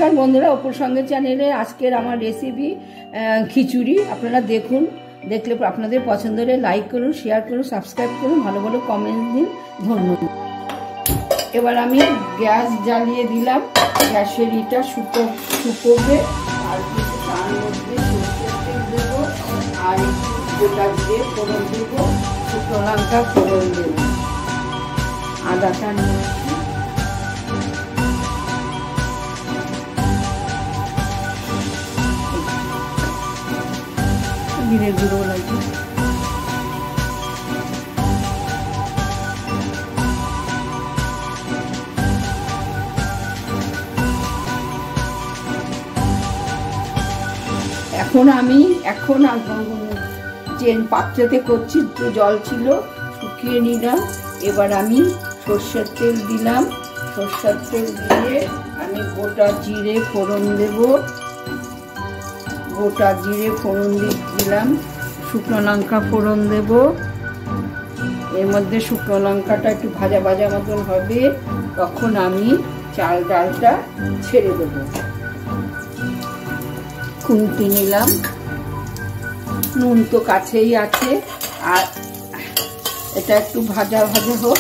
নমস্কার বন্ধুরা, অপুর সঙ্গে চ্যানেলে আজকের আমার রেসিপি খিচুড়ি। আপনারা দেখুন, দেখলে আপনাদের পছন্দ হলে লাইক করুন, শেয়ার করুন, সাবস্ক্রাইব করুন, ভালো ভালো কমেন্ট দিন। ধন্যবাদ। এবার আমি গ্যাস জ্বালিয়ে দিলাম, গ্যাসের ইটা শুকোবে। আর তার মধ্যে সরষের তেল দেবো, আর একটু গোটা জিরে ফোড়ন দেবো, শুকনো লঙ্কা ফোড়ন দেবো, আদাটা নিয়েছি, জিরে গুঁড়ো লাগবে, এখন যে পাত্রতে করছি জল ছিল শুকিয়ে নিলাম। এবার আমি সর্ষের তেল দিলাম, সর্ষের তেল দিয়ে আমি গোটা জিরে ফোড়ন দেব, গোটা জিরে ফোড়ন দিলাম, শুকনো লঙ্কা ফোড়ন দেব। এর মধ্যে শুকনো লঙ্কাটা একটু ভাজা ভাজা মতন হবে, তখন আমি চাল ডালটা ছেড়ে দেব। খুন্তি নিলাম, নুন তো কাছেই আছে, আর এটা একটু ভাজা ভাজা হোক।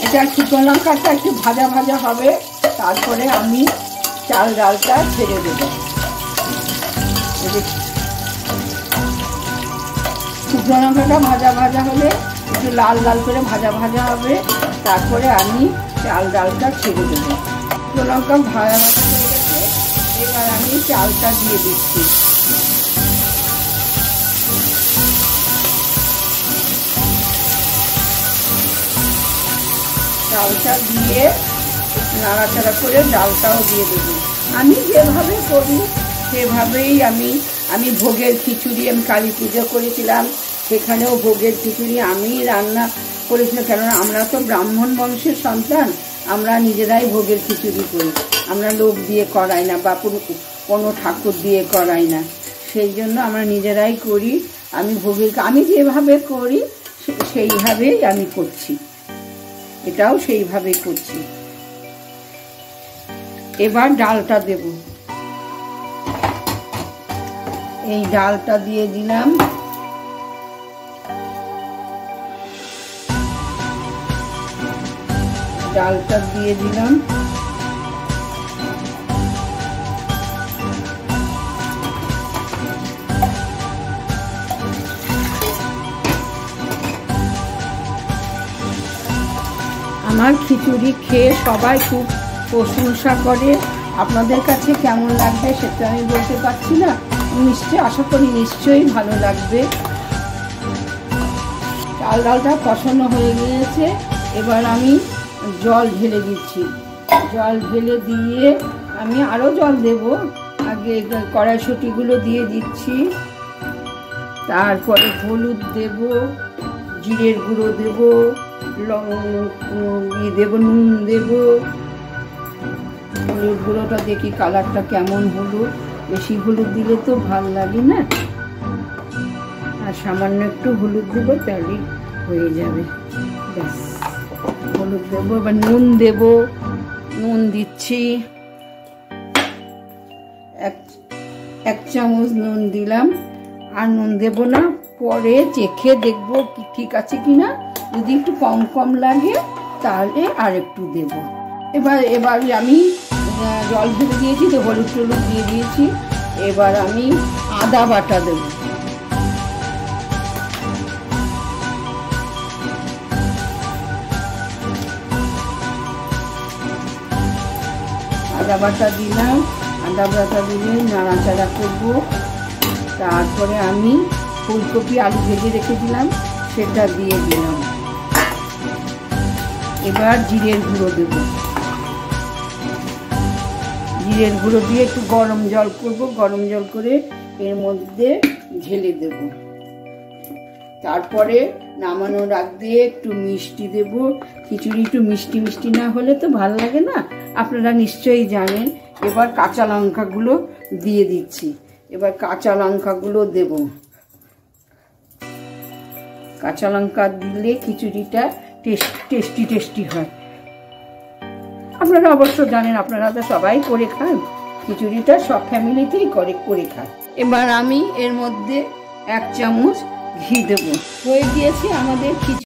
এটা শুকনো লঙ্কাটা একটু ভাজা ভাজা হবে, তারপরে আমি চাল ডালটা ছেড়ে দেব। শুকনো লঙ্কাটা ভাজা ভাজা হলে একটু লাল লাল করে ভাজা ভাজা হবে, তারপরে আমি চাল ডালটা ছেড়ে দেবো। শুকনো লঙ্কা ভাজা ভাজা হয়ে গেছে, এবার আমি চালটা দিয়ে দিচ্ছি। চালটা দিয়ে নাড়াচাড়া করে ডালটাও দিয়ে দেবো। আমি যেভাবে করি সেভাবেই আমি ভোগের খিচুড়ি, আমি কালী পুজো করেছিলাম, সেখানেও ভোগের খিচুড়ি আমি রান্না করেছিলাম। কেননা আমরা তো ব্রাহ্মণ বংশের সন্তান, আমরা নিজেরাই ভোগের খিচুড়ি করি, আমরা লোক দিয়ে করাই না বা কোনো ঠাকুর দিয়ে করাই না, সেই জন্য আমরা নিজেরাই করি। আমি যেভাবে করি সেইভাবেই আমি করছি, এটাও সেইভাবেই করছি। এবার ডালটা দেব, এই ডালটা দিয়ে দিলাম, ডালটা দিয়ে দিলাম। আমার খিচুড়ি খেয়ে সবাই খুব প্রশংসা করে। আপনাদের কাছে কেমন লাগবে সেটা আমি বলতে পারছি না, আশা করি নিশ্চয়ই ভালো লাগবে। চাল ডালটা কষানো হয়ে গিয়েছে, এবার আমি জল ঢেলে দিচ্ছি। জল ঢেলে দিয়ে আমি আরও জল দেব, আগে কড়াইশুঁটিগুলো দিয়ে দিচ্ছি, তারপরে হলুদ দেব, জিরের গুঁড়ো দেব, দেব নুন দেব। হলুদ গুঁড়োটা দেখি কালারটা কেমন হলো, বেশি হলুদ দিলে তো ভাল লাগে না, আর সামান্য একটু হলুদ দেবো, তাহলে হয়ে যাবে। ব্যাস, হলুদ দেবো। এবার নুন দেব, নুন দিচ্ছি, এক চামচ নুন দিলাম। আর নুন দেব না, পরে চেখে দেখবো ঠিক আছে কিনা, যদি একটু কম কম লাগে তাহলে আর একটু দেব। এবার আমি জল ঢেলে দিয়েছি, তো হলুদ টলুদ দিয়ে দিয়েছি। এবার আমি আদা বাটা দেব, আদা বাটা দিলাম। আদা বাটা দিলে নাড়াচাড়া করবো। তারপরে আমি ফুলকপি আলু ভেজে রেখেছিলাম, সেটা দিয়ে দিলাম। এবার জিরের গুঁড়ো দেব, জিরের গুঁড়ো দিয়ে একটু গরম জল করব, গরম জল করে এর মধ্যে ঢেলে দেব। তারপরে নামানোর আগ দিয়ে একটু মিষ্টি দেব। খিচুড়ি একটু মিষ্টি মিষ্টি না হলে তো ভালো লাগে না, আপনারা নিশ্চয়ই জানেন। এবার কাঁচা লঙ্কাগুলো দিয়ে দিচ্ছি, এবার কাঁচা লঙ্কাগুলো দেব। কাঁচা লঙ্কা দিলে খিচুড়িটা টেস্টি টেস্টি হয়। আপনারা অবশ্য জানেন, আপনারা তো সবাই করে খান, খিচুড়িটা সব ফ্যামিলিতেই করে খায়। এবার আমি এর মধ্যে 1 চামচ ঘি দেবো। হয়ে গিয়েছে আমাদের খিচুড়ি।